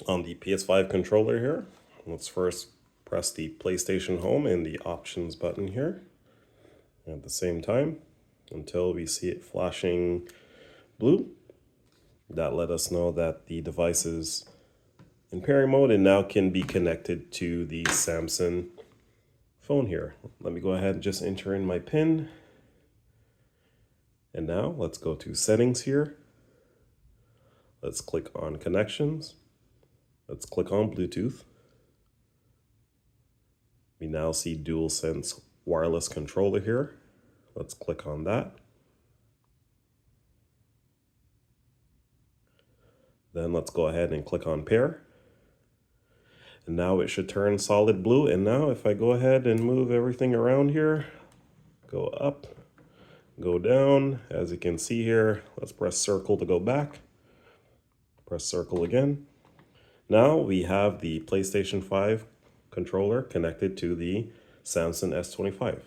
On the PS5 controller here, let's first press the PlayStation Home and the Options button here at the same time until we see it flashing blue. That let us know that the device is in pairing mode and now can be connected to the Samsung phone here. Let me go ahead and just enter in my PIN. And now let's go to Settings here. Let's click on Connections. Let's click on Bluetooth. We now see DualSense wireless controller here. Let's click on that. Then let's go ahead and click on Pair. And now it should turn solid blue. And now if I go ahead and move everything around here, go up, go down, as you can see here, let's press circle to go back. Press circle again. Now we have the PlayStation 5 controller connected to the Samsung S25.